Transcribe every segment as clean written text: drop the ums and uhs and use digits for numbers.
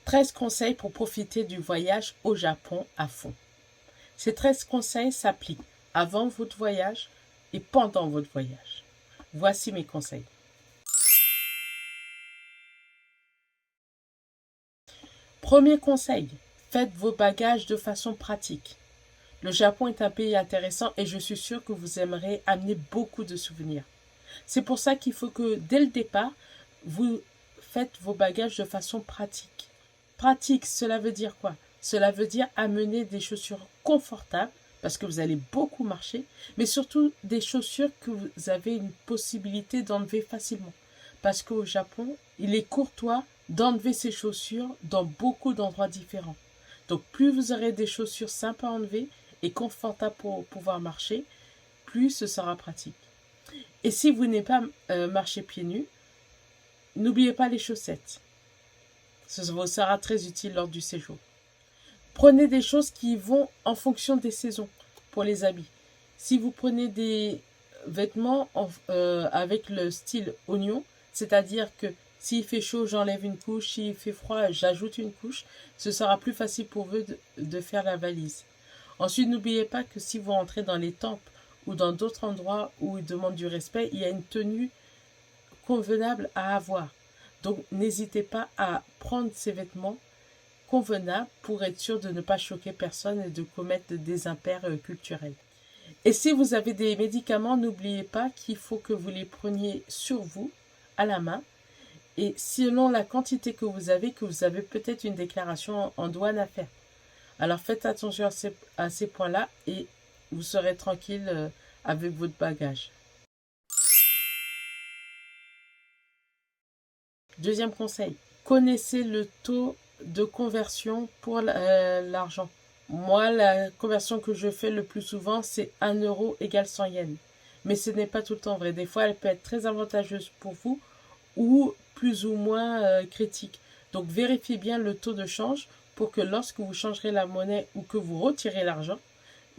13 conseils pour profiter du voyage au Japon à fond. Ces 13 conseils s'appliquent avant votre voyage et pendant votre voyage. Voici mes conseils. Premier conseil, faites vos bagages de façon pratique. Le Japon est un pays intéressant et je suis sûre que vous aimerez amener beaucoup de souvenirs. C'est pour ça qu'il faut que dès le départ, vous faites vos bagages de façon pratique. Pratique, cela veut dire quoi? Cela veut dire amener des chaussures confortables, parce que vous allez beaucoup marcher, mais surtout des chaussures que vous avez une possibilité d'enlever facilement. Parce qu'au Japon, il est courtois d'enlever ses chaussures dans beaucoup d'endroits différents. Donc plus vous aurez des chaussures sympas à enlever et confortables pour pouvoir marcher, plus ce sera pratique. Et si vous n'aimez pas marcher pieds nus, n'oubliez pas les chaussettes. Ce vous sera très utile lors du séjour. Prenez des choses qui vont en fonction des saisons pour les habits. Si vous prenez des vêtements avec le style oignon, c'est-à-dire que s'il fait chaud, j'enlève une couche, s'il fait froid, j'ajoute une couche, ce sera plus facile pour vous de faire la valise. Ensuite, n'oubliez pas que si vous rentrez dans les temples ou dans d'autres endroits où ils demandent du respect, il y a une tenue convenable à avoir. Donc, n'hésitez pas à prendre ces vêtements convenables pour être sûr de ne pas choquer personne et de commettre des impairs culturels. Et si vous avez des médicaments, n'oubliez pas qu'il faut que vous les preniez sur vous, à la main, et selon la quantité que vous avez peut-être une déclaration en douane à faire. Alors faites attention à ces points-là et vous serez tranquille avec votre bagage. Deuxième conseil, connaissez le taux de conversion pour l'argent. Moi, la conversion que je fais le plus souvent, c'est 1 euro égale 100 yens. Mais ce n'est pas tout le temps vrai. Des fois, elle peut être très avantageuse pour vous ou plus ou moins critique. Donc, vérifiez bien le taux de change pour que lorsque vous changerez la monnaie ou que vous retirez l'argent,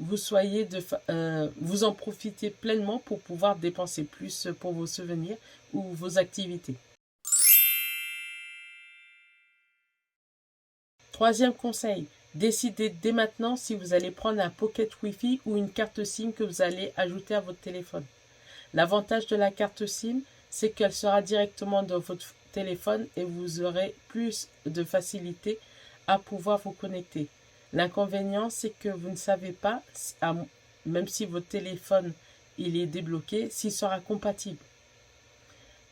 vous en profitez pleinement pour pouvoir dépenser plus pour vos souvenirs ou vos activités. Troisième conseil, décidez dès maintenant si vous allez prendre un pocket Wi-Fi ou une carte SIM que vous allez ajouter à votre téléphone. L'avantage de la carte SIM, c'est qu'elle sera directement dans votre téléphone et vous aurez plus de facilité à pouvoir vous connecter. L'inconvénient, c'est que vous ne savez pas, même si votre téléphone il est débloqué, s'il sera compatible.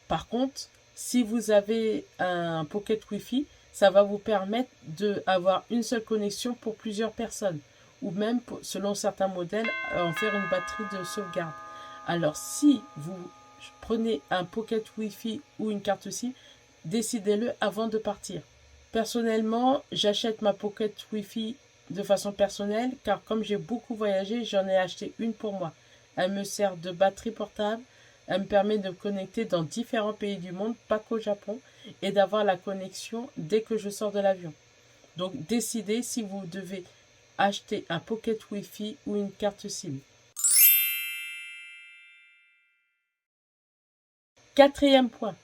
Par contre, si vous avez un pocket Wi-Fi, ça va vous permettre d'avoir une seule connexion pour plusieurs personnes ou même, selon certains modèles, en faire une batterie de sauvegarde. Alors, si vous prenez un pocket Wi-Fi ou une carte SIM, décidez-le avant de partir. Personnellement, j'achète ma pocket Wi-Fi de façon personnelle car comme j'ai beaucoup voyagé, j'en ai acheté une pour moi. Elle me sert de batterie portable. Elle me permet de me connecter dans différents pays du monde, pas qu'au Japon, et d'avoir la connexion dès que je sors de l'avion. Donc, décidez si vous devez acheter un pocket Wi-Fi ou une carte SIM. Quatrième point,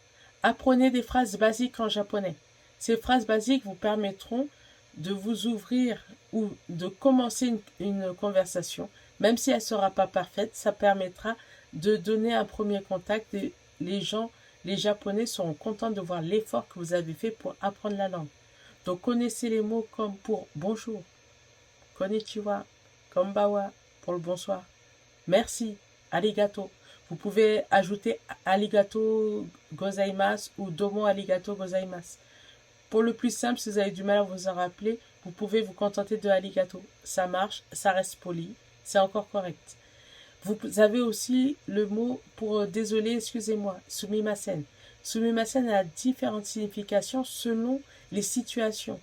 apprenez des phrases basiques en japonais. Ces phrases basiques vous permettront de vous ouvrir ou de commencer une conversation. Même si elle ne sera pas parfaite, ça permettra de donner un premier contact et les Japonais seront contents de voir l'effort que vous avez fait pour apprendre la langue. Donc connaissez les mots comme pour bonjour, konnichiwa, konbawa pour le bonsoir, merci, arigato. Vous pouvez ajouter arigato gozaimasu ou domo arigato gozaimasu. Pour le plus simple, si vous avez du mal à vous en rappeler, vous pouvez vous contenter de arigato. Ça marche, ça reste poli, c'est encore correct. Vous avez aussi le mot pour désolé, excusez-moi, sumimasen. Sumimasen a différentes significations selon les situations.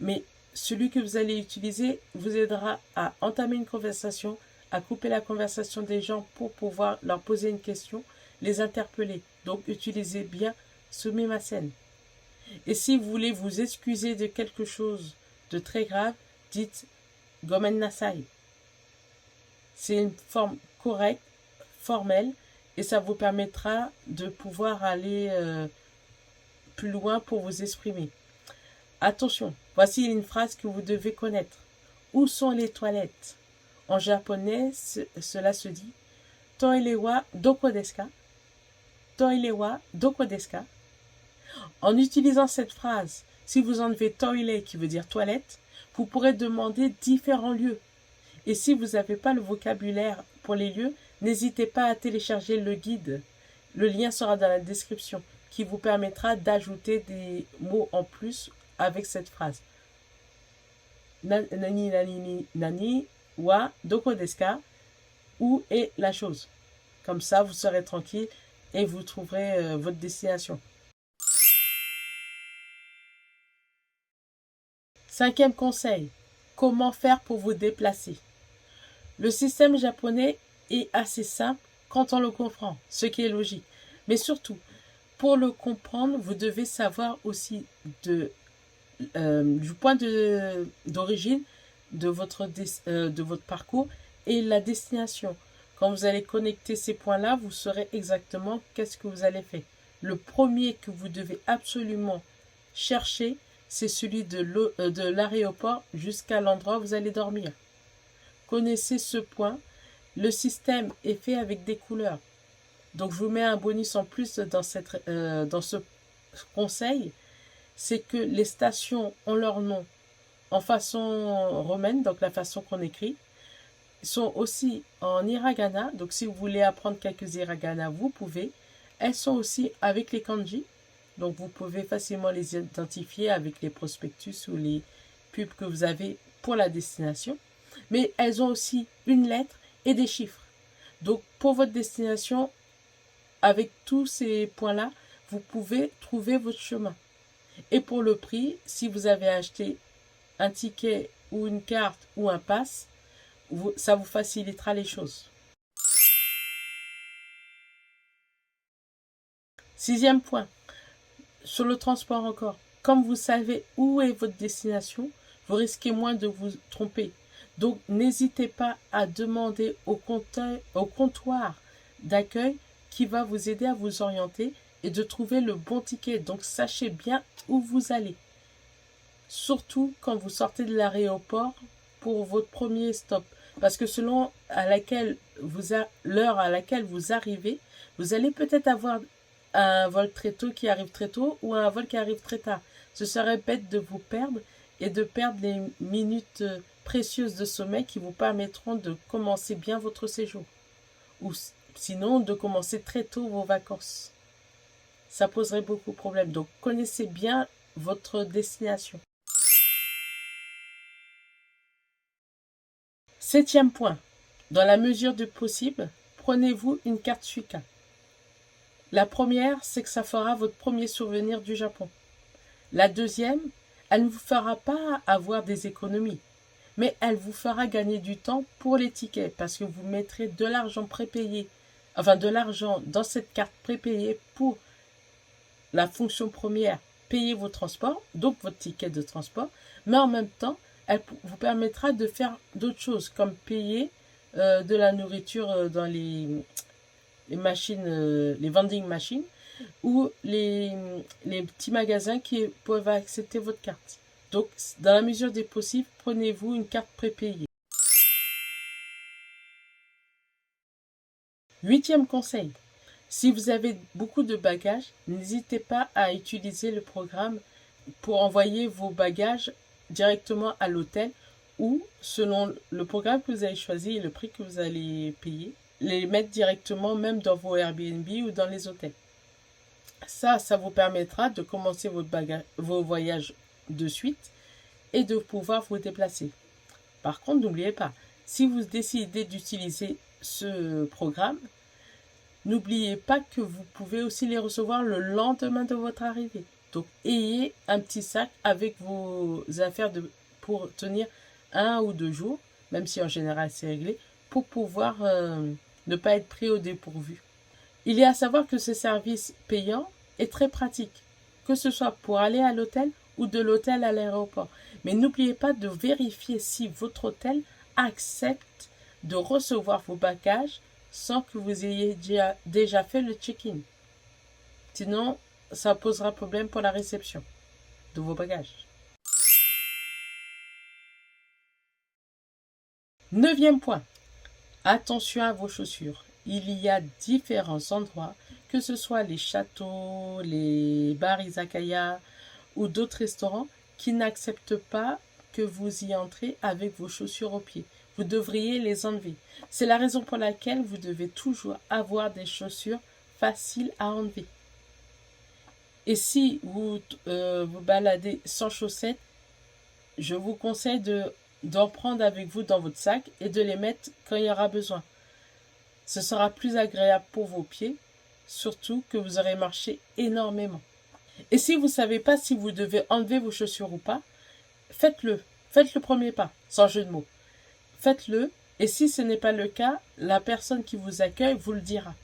Mais celui que vous allez utiliser vous aidera à entamer une conversation, à couper la conversation des gens pour pouvoir leur poser une question, les interpeller. Donc utilisez bien sumimasen. Et si vous voulez vous excuser de quelque chose de très grave, dites gomen nasai. C'est une forme correcte, formelle, et ça vous permettra de pouvoir aller plus loin pour vous exprimer. Attention, voici une phrase que vous devez connaître. Où sont les toilettes? En japonais, cela se dit Toire wa doko desu ka? Toire wa doko desu ka? En utilisant cette phrase, si vous enlevez toilet qui veut dire toilette, vous pourrez demander différents lieux. Et si vous n'avez pas le vocabulaire pour les lieux, n'hésitez pas à télécharger le guide. Le lien sera dans la description qui vous permettra d'ajouter des mots en plus avec cette phrase. Nani nani nani wa doko desu ka? Où est la chose? Comme ça, vous serez tranquille et vous trouverez votre destination. Cinquième conseil, comment faire pour vous déplacer? Le système japonais est assez simple quand on le comprend, ce qui est logique. Mais surtout, pour le comprendre, vous devez savoir aussi du point d'origine de votre parcours et la destination. Quand vous allez connecter ces points-là, vous saurez exactement qu'est-ce que vous allez faire. Le premier que vous devez absolument chercher, c'est celui de l'aéroport jusqu'à l'endroit où vous allez dormir. Connaissez ce point. Le système est fait avec des couleurs. Donc, je vous mets un bonus en plus dans ce conseil. C'est que les stations ont leur nom en façon romaine, donc la façon qu'on écrit. Sont aussi en hiragana. Donc, si vous voulez apprendre quelques hiragana, vous pouvez. Elles sont aussi avec les kanji. Donc, vous pouvez facilement les identifier avec les prospectus ou les pubs que vous avez pour la destination. Mais elles ont aussi une lettre et des chiffres. Donc, pour votre destination, avec tous ces points-là, vous pouvez trouver votre chemin. Et pour le prix, si vous avez acheté un ticket ou une carte ou un pass, ça vous facilitera les choses. Sixième point. Sur le transport encore, comme vous savez où est votre destination, vous risquez moins de vous tromper. Donc, n'hésitez pas à demander au comptoir d'accueil qui va vous aider à vous orienter et de trouver le bon ticket. Donc, sachez bien où vous allez. Surtout quand vous sortez de l'aéroport pour votre premier stop. Parce que selon l'heure à laquelle vous arrivez, vous allez peut-être avoir un vol très tôt qui arrive très tôt ou un vol qui arrive très tard. Ce serait bête de vous perdre et de perdre les minutes précieuses de sommeil qui vous permettront de commencer bien votre séjour. Ou sinon, de commencer très tôt vos vacances. Ça poserait beaucoup de problèmes. Donc, connaissez bien votre destination. Septième point. Dans la mesure du possible, prenez-vous une carte Suica. La première, c'est que ça fera votre premier souvenir du Japon. La deuxième, elle ne vous fera pas avoir des économies, mais elle vous fera gagner du temps pour les tickets parce que vous mettrez de l'argent prépayé, de l'argent dans cette carte prépayée pour la fonction première, payer vos transports, donc votre ticket de transport, mais en même temps, elle vous permettra de faire d'autres choses comme payer de la nourriture dans les machines, les vending machines ou les petits magasins qui peuvent accepter votre carte. Donc, dans la mesure des possibles, prenez-vous une carte prépayée. Huitième conseil. Si vous avez beaucoup de bagages, n'hésitez pas à utiliser le programme pour envoyer vos bagages directement à l'hôtel ou, selon le programme que vous avez choisi et le prix que vous allez payer, les mettre directement même dans vos Airbnb ou dans les hôtels. Ça vous permettra de commencer vos voyages de suite et de pouvoir vous déplacer. Par contre, n'oubliez pas, si vous décidez d'utiliser ce programme, n'oubliez pas que vous pouvez aussi les recevoir le lendemain de votre arrivée. Donc, ayez un petit sac avec vos affaires pour tenir 1 ou 2 jours, même si en général c'est réglé, pour pouvoir ne pas être pris au dépourvu. Il est à savoir que ce service payant est très pratique, que ce soit pour aller à l'hôtel ou de l'hôtel à l'aéroport. Mais n'oubliez pas de vérifier si votre hôtel accepte de recevoir vos bagages sans que vous ayez déjà fait le check-in. Sinon, ça posera problème pour la réception de vos bagages. Neuvième point, attention à vos chaussures. Il y a différents endroits, que ce soit les châteaux, les bars izakaya ou d'autres restaurants, qui n'acceptent pas que vous y entrez avec vos chaussures aux pieds. Vous devriez les enlever. C'est la raison pour laquelle vous devez toujours avoir des chaussures faciles à enlever. Et si vous vous baladez sans chaussettes, je vous conseille d'en prendre avec vous dans votre sac et de les mettre quand il y aura besoin. Ce sera plus agréable pour vos pieds, surtout que vous aurez marché énormément. Et si vous ne savez pas si vous devez enlever vos chaussures ou pas, faites-le. Faites le premier pas, sans jeu de mots. Faites-le, et si ce n'est pas le cas, la personne qui vous accueille vous le dira.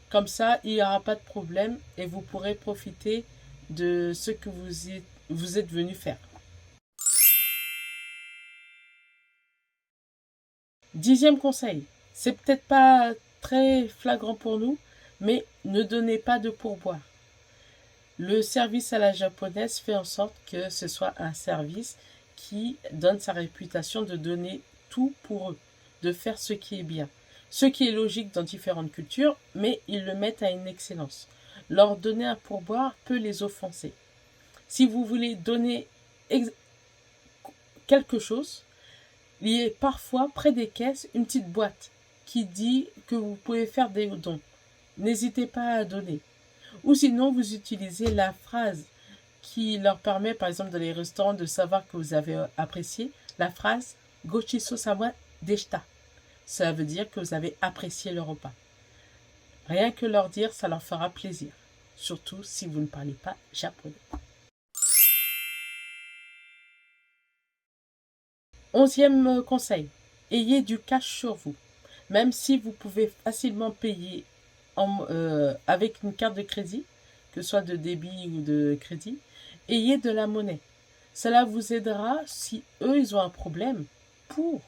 Comme ça, il n'y aura pas de problème et vous pourrez profiter de ce que vous êtes venu faire. 10e conseil, c'est peut-être pas très flagrant pour nous, mais ne donnez pas de pourboire. Le service à la japonaise fait en sorte que ce soit un service qui donne sa réputation de donner tout pour eux, de faire ce qui est bien. Ce qui est logique dans différentes cultures, mais ils le mettent à une excellence. Leur donner un pourboire peut les offenser. Si vous voulez donner quelque chose, il y a parfois près des caisses une petite boîte qui dit que vous pouvez faire des dons. N'hésitez pas à donner. Ou sinon, vous utilisez la phrase qui leur permet, par exemple, dans les restaurants, de savoir que vous avez apprécié, la phrase « Gochiso sama deshita ». Cela veut dire que vous avez apprécié le repas. Rien que leur dire, ça leur fera plaisir. Surtout si vous ne parlez pas japonais. 11e conseil. Ayez du cash sur vous. Même si vous pouvez facilement payer avec une carte de crédit, que ce soit de débit ou de crédit, ayez de la monnaie. Cela vous aidera si eux, ils ont un problème pour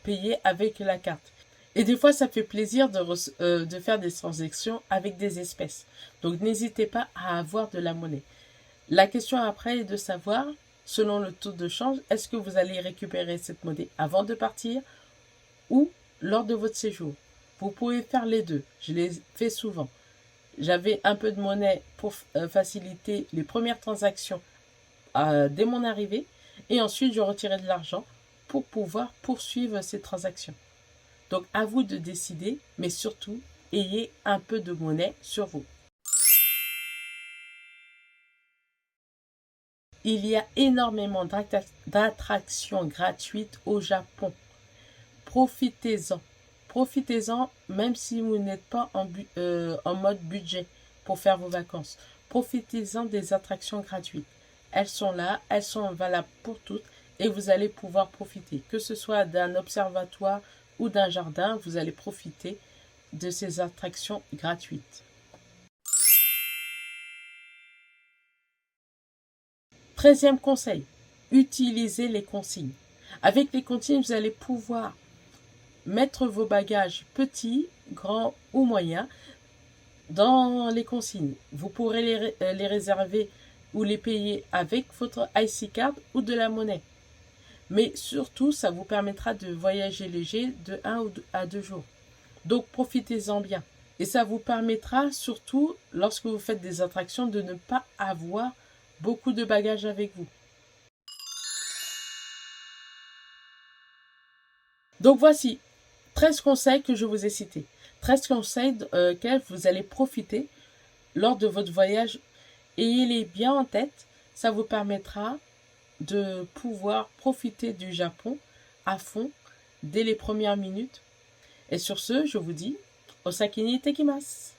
payer avec la carte. Et des fois, ça fait plaisir de faire des transactions avec des espèces. Donc, n'hésitez pas à avoir de la monnaie. La question après est de savoir, selon le taux de change, est-ce que vous allez récupérer cette monnaie avant de partir ou lors de votre séjour. Vous pouvez faire les deux. Je les fais souvent. J'avais un peu de monnaie pour faciliter les premières transactions dès mon arrivée et ensuite je retirais de l'argent pour pouvoir poursuivre ces transactions. Donc à vous de décider, mais surtout, ayez un peu de monnaie sur vous. Il y a énormément d'attractions gratuites au Japon. Profitez-en. Profitez-en même si vous n'êtes pas en mode budget pour faire vos vacances. Profitez-en des attractions gratuites. Elles sont là, elles sont valables pour toutes et vous allez pouvoir profiter. Que ce soit d'un observatoire ou d'un jardin, vous allez profiter de ces attractions gratuites. 13e conseil, utilisez les consignes. Avec les consignes, vous allez pouvoir mettre vos bagages petits, grands ou moyens dans les consignes. Vous pourrez les réserver ou les payer avec votre IC card ou de la monnaie. Mais surtout, ça vous permettra de voyager léger de 1 à 2 jours. Donc, profitez-en bien. Et ça vous permettra surtout, lorsque vous faites des attractions, de ne pas avoir beaucoup de bagages avec vous. Donc, voici 13 conseils que je vous ai cités. 13 conseils auxquels vous allez profiter lors de votre voyage. Ayez-les bien en tête. Ça vous permettra de pouvoir profiter du Japon à fond dès les premières minutes. Et sur ce, je vous dis, Osaki ni itekimasu.